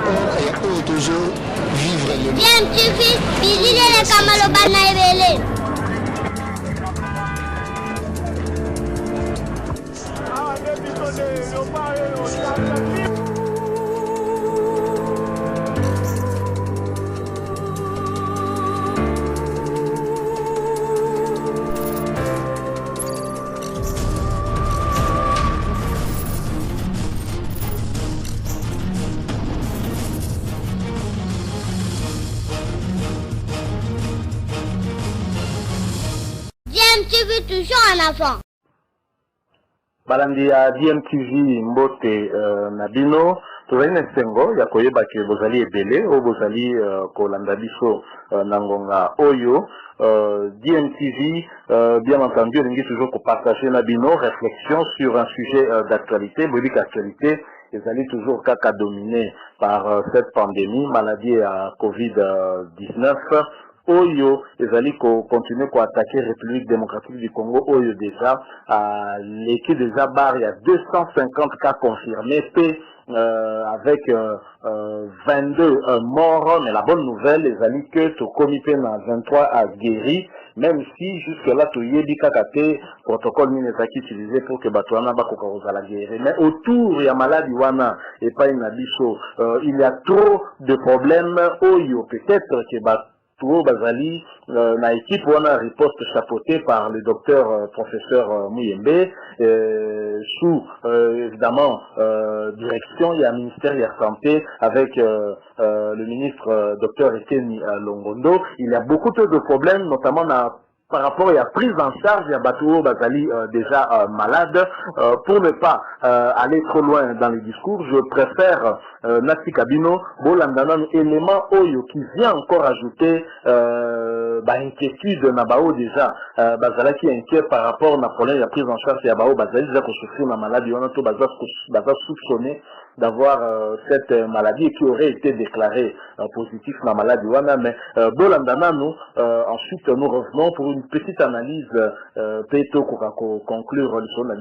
oyo toujours vivre le bien tifi bilile kamalo bana ebele DMTV toujours en avant. Balandi ya DMTV mbote Nabino tozali na sengo ya koyeba ke bozali ebele o bozali kolanda biso nangonga oyo DMTV bien entendu olingi toujours partager Nabino réflexion sur un sujet d'actualité, politique actualité ezali toujours kaka dominé par cette pandémie maladie à COVID-19 Oyo, ezali continuer à attaquer République démocratique du Congo. Oyo déjà, l'équipe déjà barre, il y a 250 cas confirmés, avec 22 morts. Mais la bonne nouvelle, ezali que tout comité na 23 a guéri, même si jusque là tout yebi kakate protocole minezaki utilisé pour que Batouana bakoka la guérir. Mais autour il y a maladie wana et pas une abisso. Il y a trop de problèmes. Oyo peut-être que Touo Bazali, na équipe on a riposte chapeautée par le docteur professeur Mouyembe, sous évidemment direction, il y a un ministère de la Santé avec le ministre docteur Etienne Longondo. Il y a beaucoup de problèmes, notamment par rapport à la prise en charge, il y a Batouo Bazali déjà malade. Pour ne pas aller trop loin dans les discours, je préfère Nati Kabino, Bolandana, élément Oyo qui vient encore ajouter inquiétude Nabao déjà. Bazala qui est inquiet par rapport à problème de la prise en charge, il y a Bao Bazali déjà qu'on souffre de la maladie, on a tout Bazal soupçonné d'avoir cette maladie qui aurait été déclarée positive dans la maladie. Mais Bolandana, nous, ensuite nous revenons pour une petite analyse Peto pour conclure le son de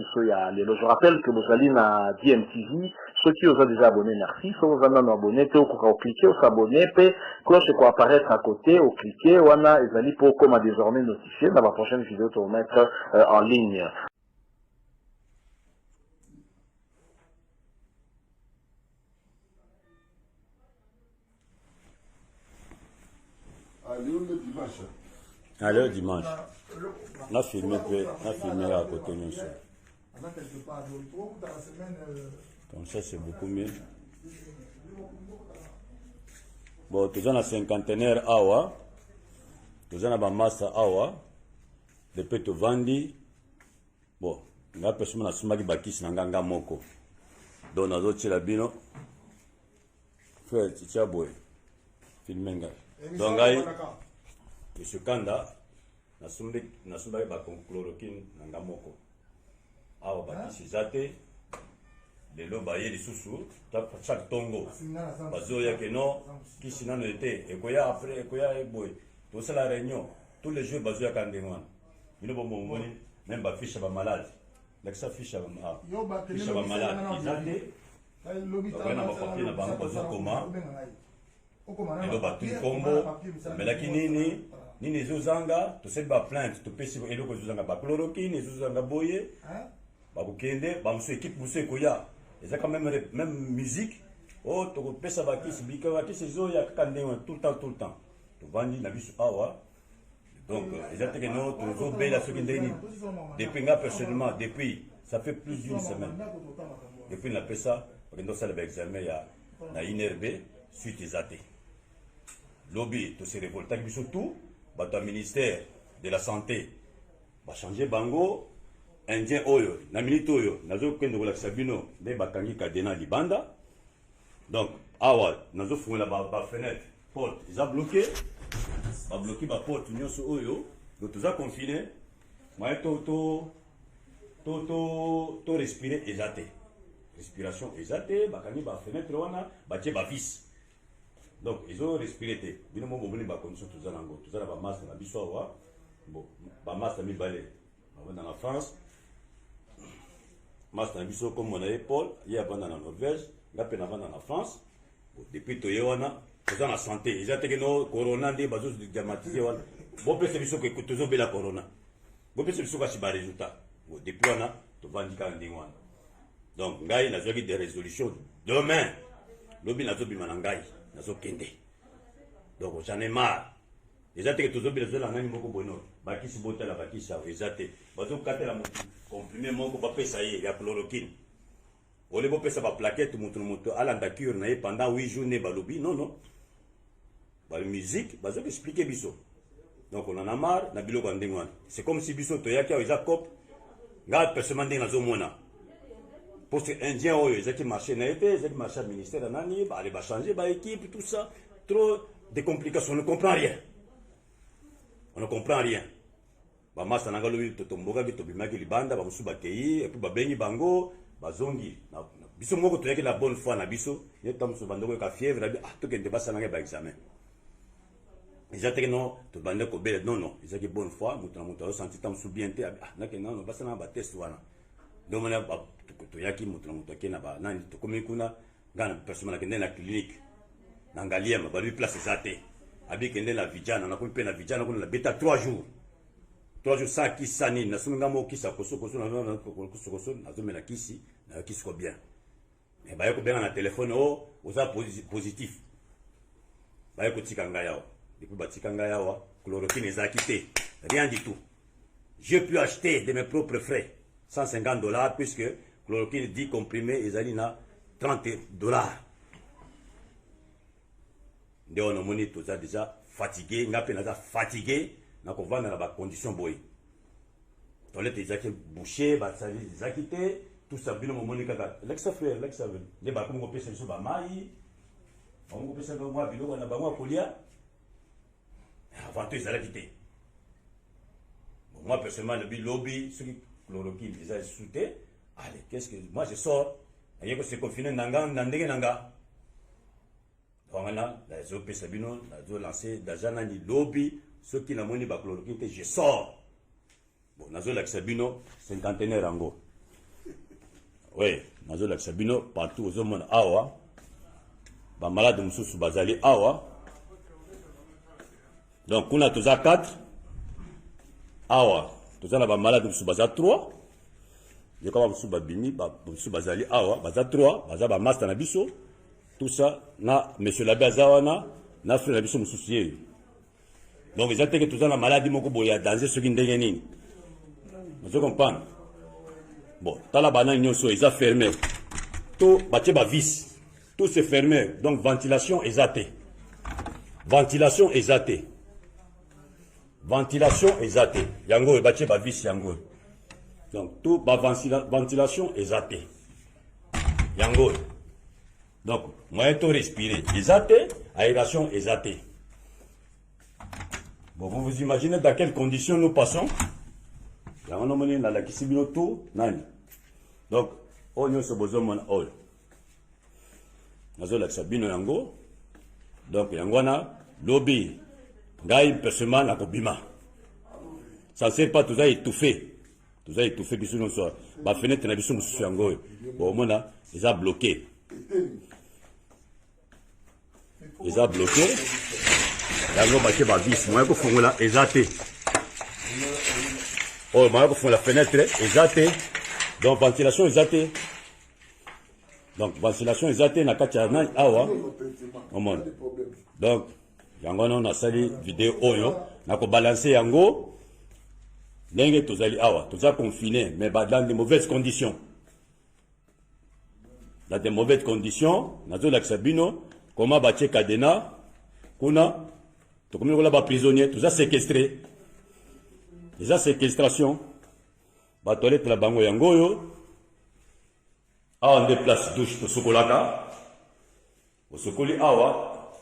je rappelle que vous allez dans DMTV, ceux qui ont déjà abonné, merci. Ceux qui ont abonné, pour cliquer, s'abonner, puis cloche pour apparaître à côté, au cliquer, ou on a les pour comme désormais notifié dans la prochaine vidéo pour mettre en ligne. Allez, dimanche. On a filmé là à côté de nous. Donc ça c'est beaucoup mieux. Bon, tu as un cinquantenaire awa, tu as un massa awa, depuis tu vendi. Bon, on a personne qui a soumaki bakis nanganga moko. Donc on a d'autres la bino. Frère, tu as beau. Filmenga. Donc Monsieur Kanda, na sumba ba chloroquine nanga moko. Awa bakisi zate lelo baye lisusu chaque tongo bazoya que non kisi nano était ekoya après ekoya eboy to la réunion tous les jours bazoya kandengwana bino bomongoni même ba fiche ba malade lakisa fiche ba malade izate bakona ba papier na bango bazokoma elo batu kombo melaki nini ezozanga tosali ba plainte topesi eloko ezozanga ba chloroquine ezozanga boye bakokende bamusu équipe musu ekoya eza quand même musique oh tokopesa bakisi bika bakisi ezoya kaka ndenge tout le temps tovandi na biso awa donc eza teke no tozobela soki ndeni depuis nga personnellement depuis ça fait plus d'une semaine depuis napesa bakende osala baexamen ya na INRB suite eza te lobby tose révoltaki biso tout bato ya ministère de la santé bachange bango indien oyo na minute oyo nazokende kolakisa bino nde bakangi kadena libanda donc awa nazofungola ba fenêtre porte eza bloqué babloqué ba porte nyonso oyo donc toza confiné moye to respirer eza te respiration eza te bakangi ba fenêtre wana batie ba vis donc ezo respirer te bino mo bomoni ba condition toza nango toza na ba masque na biso awa bon ba masque mibale dans la France masque na biso comme on a Paul il y a banda na Norvège nga pe na banda na France depuis toye wana toza na santé eza teke no corona nde bazodramatize wana bopesa biso ke tozobela corona bopesa biso kasi baresultat depuis wana tovandi kaka ndenge wana donc ngai nazwaki des résolutions demain lobi nazobima na ngai nazokende donc j'en ai marre eza teke tozobela zola ngani moko bono bakisi botala bakisi awo eza te bazokatela motu comprimé moko bapesa ye ya chloroquine ole bopesa baplaquette motu alanda cure na ye pendant 8 jours ne balobi non musique bazoki expliquer biso donc on en a marre na biloko ndenge wana c'est comme si biso toyaki awo eza cop nga personnellement ndenge nazomona poste indien oyo ezaki marché na ye te ezaki marché ya ministère ya nani bale bachanger baéquipe tout ça trop de complications on ne comprend rien bamasa nanga lobi totombokaki tobimaki libanda bamosusu bakei epuis babengi bango bazongi biso moko toyaki la bonne foi na biso ye tamosusu bandeko yoka fièvre abi tokende basananga baexamen eza teke no tobande kobela non ezaki bonne foi moto na moto azosanti tamosusu bien te abi nakende nano basananga batest wana ndomona toyaki moto na moto ake na banani tokomi kuna nga na personnellement nakende na clinique na ngaliema balobi place eza te abi kende na vijana nakomi mpe na vijana kuna na beta 3 jours sans kisa nini nasomi nga moko kisa kosokoso nazomela kisi na kisi ko bien mais baye kobenga na telefone o oza positif baye kotika ngai awa depuis batika ngai awa chloroquine ezalaki te rien du tout je peux acheter de mes propres frais $150 puisque chloroquine 10 comprimés ezali na $30 nde wana omoni toza déjà fatigué nga mpe naza fatigué na kovanda na bacondition boye toilette ezaki bouché basali ezaki te tout ça bino momoni kaka lexa frère lexa nde bakomi kopesa biso bamai bakomi kopesa mwa biloko na bango ya kolia avant to ezalaki te moi personnellement lobi lobi soki chloroquine eza esusu te allez qu'est-ce que moi je sors aye kose confine nanga na ndenge nanga wangana nazopesa bino nazolancer daja nani lobi soki namoni bachloroquine te je sors bon nazolakisa bino cinquantenaire yango oui nazolakisa bino partout ozomona awa bamalade mosusu bazali awa donc kuna toza 4 awa toza na bamalade mosusu baza 3 yekoba mosusu babimi mosusu bazali awa baza 3 baza bamaster na biso tout ça na monsieur l'abbé aza wana na frère na biso mosusu ye donc eza teke toza na maladie moko boye ya danger soki ndenge nini ozo comprendre bon tala banani nyonso eza fermé to batie bavis tout c'est fermé donc ventilation eza te yango oyo batie bavis yango oyo donc tout ventilation eza te yango oyo donc moyen to respirer eza te aération eza te. Bon, vous vous imaginez dans quelles conditions nous passons. Donc, on y a ce besoin de yango. Donc, yangwana, lobby, gaï, personnellement, la kobima. Ça ne sert pas, tout ça étouffé. Tout ça étouffé, bisous, nous sommes. Ma fenêtre, n'a bisous, nous yango. Bon, au moins, ils ont bloqué. Ils ont bloqué. Yango baké ba vis moya ko fongola ezate oh moya ko fongola fenêtre ezate donc ventilation ezate na kacha na awa omona donc yango na sali vidéo oyo na ko balancer yango ndenge tozali awa toza confiné mais dans de mauvaises conditions nazo lakisa bino comment batie cadena kuna comme on a prisonnier, tout ça séquestré. Déjà séquestration. Ba toilette la bango yangoyo. On déplace douche pour sokolaka. Au sokoli awa.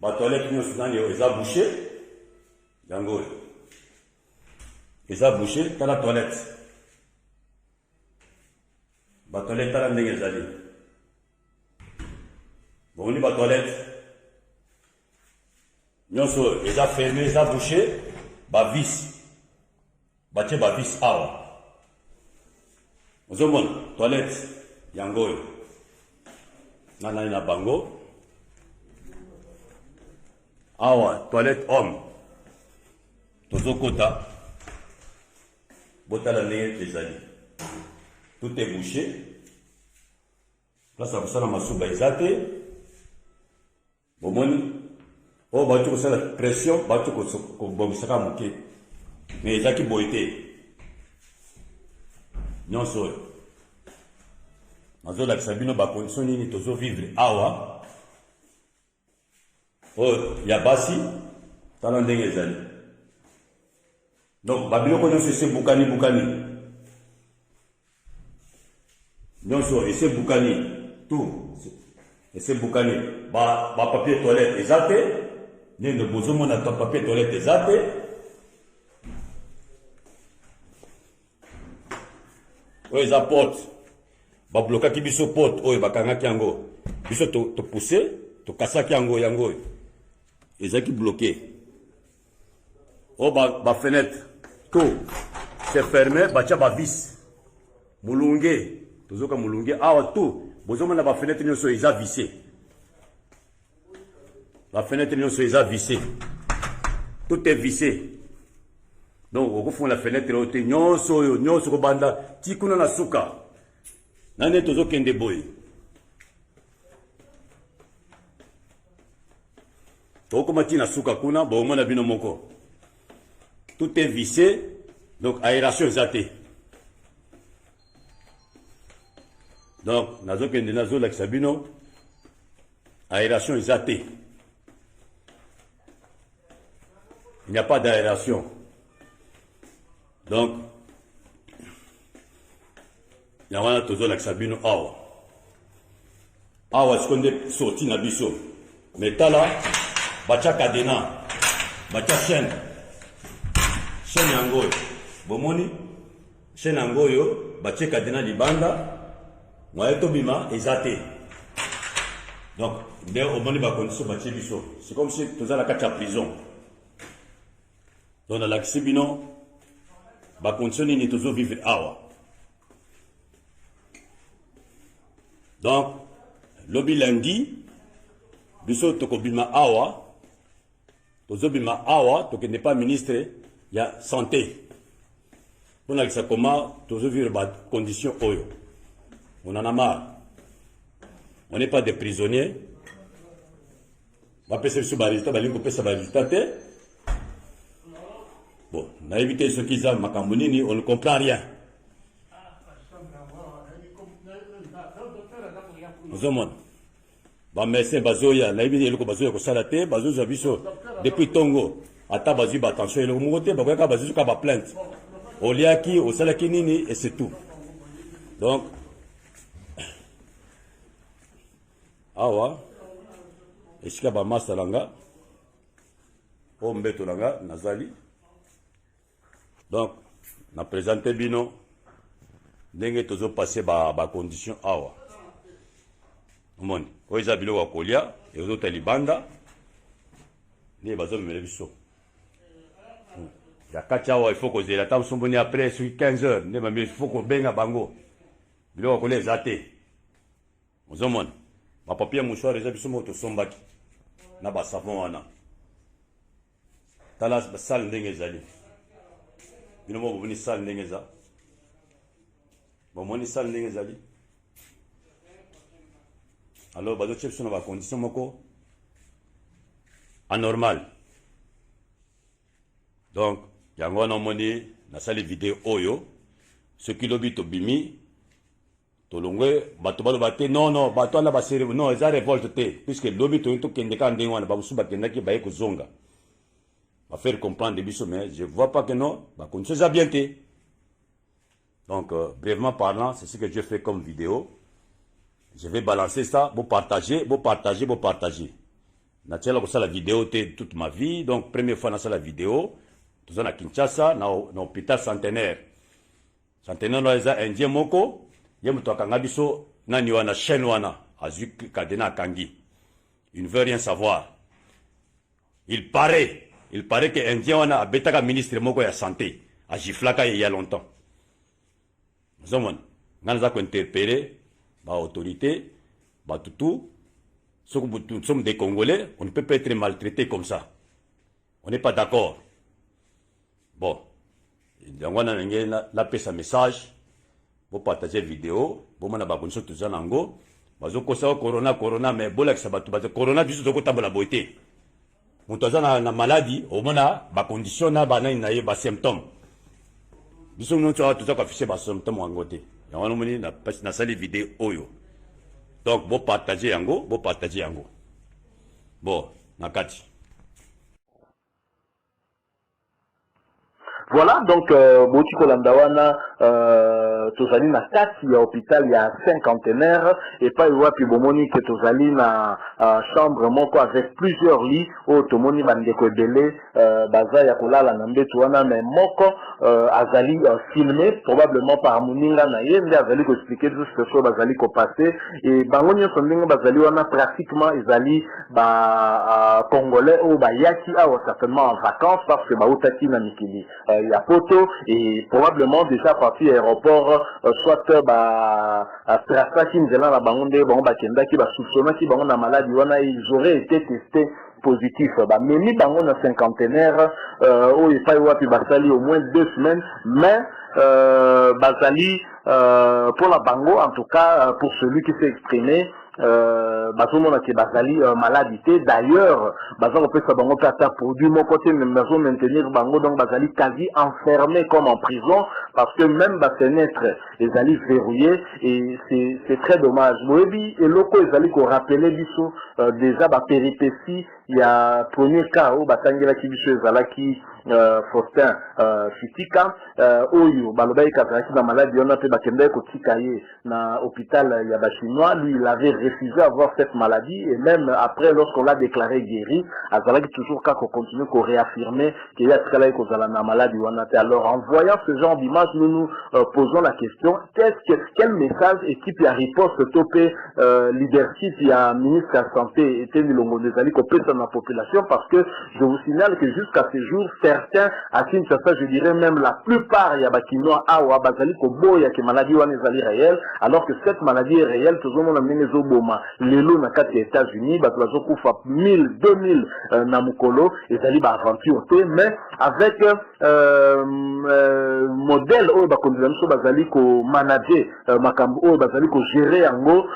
Ba toilette nous dans les a bouché. Yangoyo. Les a bouché dans la toilette. Ba toilette à la ndengezali. Bon, on y ba toilette. Nyonso eza fermé eza bouché ba vis batie ba vis awa ozomona toilette yango nana na bango awa toilette homme tozokota botala ndenge ezali tout est bouché place ya kosala masuba eza te bomoni oyo bauti kosala pression bauti kobongisaka moke mais ezalaki boye te nyonso oyo nazolakisa bino bakondition nini tozovivre awa oyo ya basi tala ndenge ezali donc babiloko nyonso ese bukani nyonso ese bukani tout ese bukani papier toilette eza te ndenge bozomona papier toilette eza te oyo eza porte bablokaki biso porte oyo bakangaki yango biso topousse tokasaki yango oyo ezalaki bloqué oyo bafenêtre tout c'est fermé batia bavis mulunge tozoka mulunge awa tout bozomona bafenêtre nyonso eza vissé bafenêtre nyonso eza vissé tout est vissé donc okofunga la fenêtre oyo te nyonso oyo nyonso kobanda ti kuna na suka nani tozokende boye tokoma ti na suka kuna bomona bino moko tout est vissé donc aération eza te donc nazokende nazolakisa bino aération eza te il n'y a pas d'aération donc yango wana tozolakisa bino awa siko nde sorti na biso mais tala batia cadena batia chaîne yango oyo bomoni chaîne yango oyo batie cadena libanda moye tobima eza te donc nde omoni bacondition batie biso c'est comme si tozala kati ya prison donc nalakisi bino bacondition nini tozovivre awa donc lobi lundi biso tokobima awa tozobima awa tokende pas ministre ya santé pour nalakisa comment tozovivre bacondition oyo on en a marre on n'est pas des prisonniers bapesa biso baresultat balingi kopesa baresultat te bon nayebi te soki eza makambo nini on ne comprend rien ozomona bamédecin bazoya nayebi eloko bazoya kosala te bazozwa biso depuis ntongo ata bazwi batension eloko moko te bakoyaka bazwi soka baplainte oliaki osalaki nini et c'est tout donc awa esika bamasa nanga oyo mbeto nanga nazali donc na présente bino ndenge tozopase bacondition awa omoni oyo eza biloko ya kolia ezota libanda nde bazomemela biso ya kati awa ifo kozela ata mosomboni après soki 15 heures nde mameli ifo kobenga bango biloko ya kolia eza te ozomona bapapier mouchoir eza biso moko tosombaki na basavon wana tala basale ndenge ezali bino moko bomoni sale ndenge eza bomoni sale ndenge ezali alors bazotia biso na bacondition moko anormal donc yango wana omoni nasali video oyo soki lobi tobimi tolongwe bato baloba te non bato wana basere non eza révolte te puisque lobi toyei tokende kaka ndenge wana bamosusu bakendaki baye kozonga bafaire comprendre biso mais je vois pas que non bacondition eza bien te donc brièvement parlant c'est ce que je fais comme vidéo je vais balancer ça pour partager natiala kosala vidéo te toute ma vie donc première fois nasala vidéo toza na Kinshasa na hôpital centenaire wana eza indien moko ye moto akanga biso nani wana chaîne wana azwi kadena akangi il ne veut rien savoir il paraît que indien wana abetaka ministre moko ya santé agiflaka il y a longtemps ozomona nga naza kointerpele baautorité batutu Nous sommes des Congolais, on ne peut pas être maltraité comme ça. On n'est pas d'accord. Bon, on a fait ce message, vous partagez la vidéo, vous m'avez abonné sur tout ça, corona, mais bon, corona, du tout, c'est la beauté. Vous avez une maladie, au moins, des conditions, des symptômes. Nous avons tout ça qui affiché des symptômes en côté. On a une vidéo. Donc, vous partagez yango, Bon, nakati. Voilà, donc, Boti Kolandawana, Tozali na kati ya hôpital, il y a un cinquantenaire, et pas il puis Bomoni que Tozali na chambre moko avec plusieurs lits, au Tomoni Bandeko Ebele, Baza Yakolala Nambetuana, mais moko, Azali filmé, probablement par Mouninga Naye, mais Azali ko expliquer tout ce que Bazali ko passé, et Bangonio Sondinga Bazali wana pratiquement, Azali, Congolais, ou Yaki, certainement en vacances, parce que Baoutaki na Mikili. Il y a photo et probablement déjà parti aéroport soit Strasa qui nous est là la bangonde bon bakenda qui va soupçonner qui bangon na maladie ils auraient été testés positifs mais mi bangon na cinquantenaire où il faut wapi basali au moins 2 semaines mais basali pour la bango en tout cas pour celui qui s'est exprimé bazomona ke bazali maladité d'ailleurs bazon peut bango pata produit mon côté même bazon maintenir bango donc bazali quasi enfermé comme en prison parce que même ba fenêtre les ali verrouillés et c'est très dommage moyebi et loko les ali ko rappeler biso déjà ba péripéties il y a premier cas où batangela ki biso ezalaki Faustin Fitika oyo balobai kazaki na maladie on a fait bakende ko tikaye na hôpital ya ba chinois lui il avait refusé avoir cette maladie et même après lorsqu'on l'a déclaré guéri azalaki toujours qu'à continuer qu'on réaffirmer qu'il y a très ko zala na maladie on a fait alors en voyant ce genre d'image nous posons la question quel message équipe ya riposte topé leadership ya ministre de la santé était milongo des ali ko pesa na population parce que je vous signale que jusqu'à ce jour certains à Kinshasa, je dirais même la plupart il y a bakinois awa bazali ko boya que maladie wana ezali réelle alors que cette maladie est réelle tout le monde a mené zoboma lelo na kati ya États-Unis bazo kufa 1000 2000 na mukolo ezali ba aventure mais avec modèle oyo bakonzi biso bazali ko manager makambo oyo bazali ko gérer yango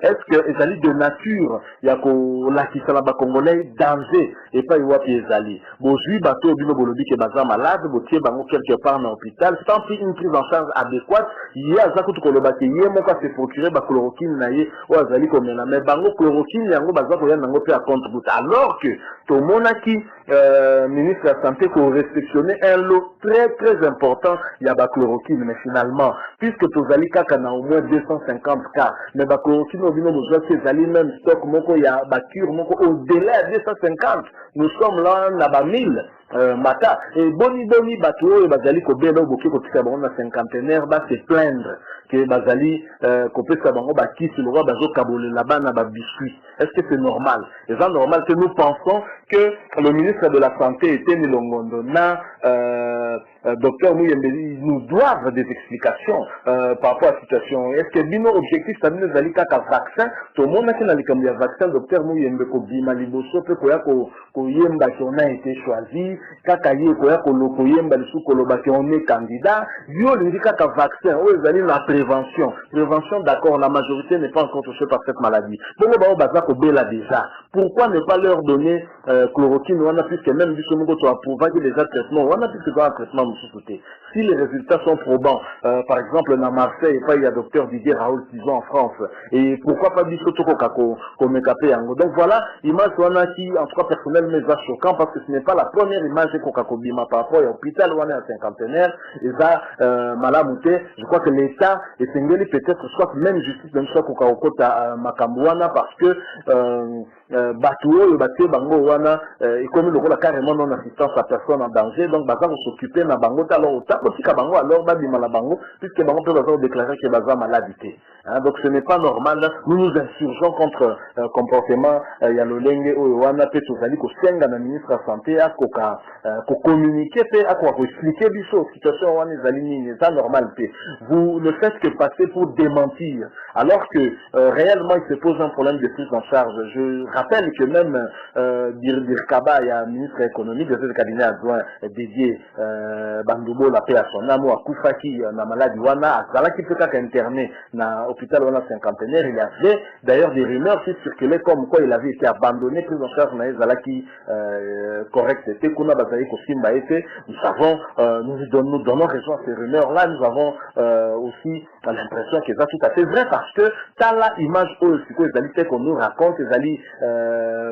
est-ce que ezali de nature ya ko lakisa la ba congolais danger et pas iwapi ezali bozui bato bino bolobi ke baza malade botie bango quelque part dans l'hôpital sans une prise en charge adéquate il y a za kutu koloba ke ye moko se procurer ba chloroquine na ye o azali komela mais bango chloroquine yango baza ko yana ngo pe à contre goutte alors que to monaki ministre de la santé ko réceptionner un lot très important il y a ba chloroquine mais finalement puisque tozali kaka na au moins 250 cas mais ba chloroquine obino besoin que zali même stock moko ya ba cure moko au-delà de 250 nous sommes là na ba 1000 mata et boni bato bazali ko bela boki ko tika bango na cinquantenaire ba se plaindre que bazali ko pesa bango ba kisi le roi bazo kabolela bana ba biscuit est-ce que c'est normal et c'est normal que nous pensons que le ministre de la santé était Milongondo na docteur Mouyembe nous doivent des explications par rapport à la situation est-ce que bino objectif ça nous zali kaka vaccin tout le monde a na likambi ya vaccin docteur Mouyembe ko bima liboso pe ko ya ko yemba qu'on a été choisi kaka ye ko ya ko loko yemba lisu ko loba que on est candidat yo lingi kaka vaccin o ezali la prévention d'accord la majorité n'est pas encore touchée par cette maladie donc ba baza ko bela déjà pourquoi ne pas leur donner chloroquine on a puisque même du somo to approuver déjà traitement on a puisque un traitement sous-côté si les résultats sont probants par exemple dans Marseille il y a docteur Didier Raoul Tizon en France et pourquoi pas du soto ko mekapé yango donc voilà image on a qui en tout cas personnel mais choquant parce que ce n'est pas la première image que Kokakobima par rapport à l'hôpital où on est à cinquantenaire et ça malamouté je crois que l'État et Sengeli peut-être soit même justice même soit Kokakota Makambouana parce que Batuo le Baté Bango Wana et comme le rôle carrément non assistance à personne en danger donc Baza va s'occuper na Bango alors au tapotika Bango alors Babima la Bango puisque Bango peut déclarer que Baza maladité Hein, donc ce n'est pas normal. Nous nous insurgeons contre comportement Yalolenge ou Wana pe tozali ko senga na ministre de santé à communiquer pe à expliquer des choses. Situation wana ezali nini, c'est normal pe. Vous ne faites que passer pour démentir, alors que réellement il se pose un problème de prise en charge. Je rappelle que même Dirkaba, il y a un ministre économique de ce cabinet adjoint dédié Bandoubo la paix à son âme ou à Koufaki na maladie wana azala qui peut interné na hôpital wana cinquantenaire. Il y avait d'ailleurs des rumeurs qui circulaient comme quoi il avait été abandonné, prise en charge na ezala qui correct était kuna bazali ko simba été. Nous savons nous donnons raison à ces rumeurs là. Nous avons aussi l'impression que c'est tout à fait vrai parce que t'as la image aussi que les qu'on nous raconte les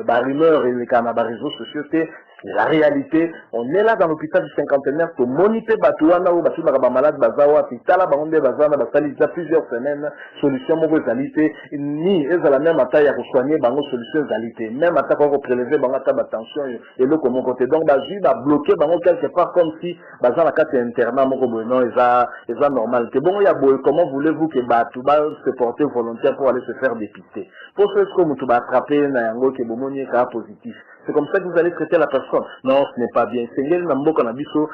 rumeurs et les canaux réseaux sociaux. C'est la réalité. On est là dans l'hôpital du cinquantenaire pour moniter Batouana ou Batouana malade Bazawa, puis Tala Baronde Bazana, Basali, il y a plusieurs semaines, solution mauvaise qualité, ni est à la même attaque à soigner, bango solution qualité, même attaque à prélever, bango attaque attention, et le comment côté. Donc, Bazi va bloquer, bango quelque part comme si Bazana carte internat, mon non, ils ont normal. Bon, il y a beau, comment voulez-vous que Batouba se porte volontaire pour aller se faire dépister? Pour ce que vous attraper, Nayango, qui est bon, cas positif. C'est comme ça que vous allez traiter la personne. Non, ce n'est pas bien. C'est bien que canabiso,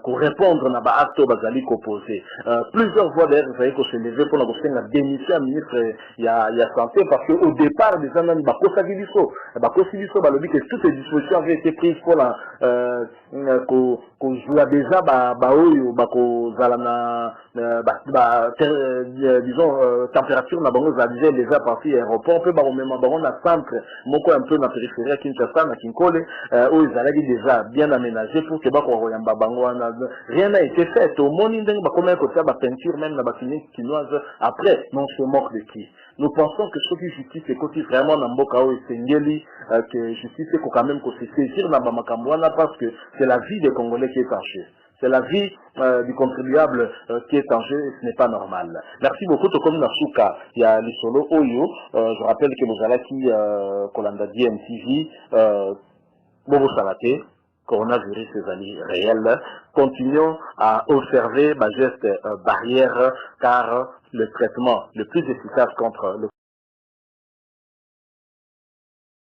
pour répondre à l'acte bazali opposé. Plusieurs fois d'ailleurs, vous savez qu'on s'est levé pour la démission à ministre il y a santé parce qu'au départ, les gens n'ont pas que toutes les dispositions avaient été prises pour la qu'on joue déjà disons température n'a pas déjà parti aéroport on peut même un centre un peu dans la périphérie à Kinshasa na Kinkole où ils allaient déjà bien aménagé pour que rien n'a été fait au monde comme côté peinture même dans la clinique chinoise après non se moque de qui. Nous pensons que ce qui justice est côté vraiment dans Mbokao et Sengeli que justice est quand même qu'on se saisir dans Bamakambouana parce que c'est la vie des Congolais qui est en jeu. C'est la vie du contribuable qui est en jeu et ce n'est pas normal. Merci beaucoup. Comme Nasuka, il y a les solos Oyo. Je rappelle que vous allez qui Kolanda DMTV, Bobo Salate, coronavirus est réel. Continuons à observer ma geste barrière car le traitement le plus efficace contre le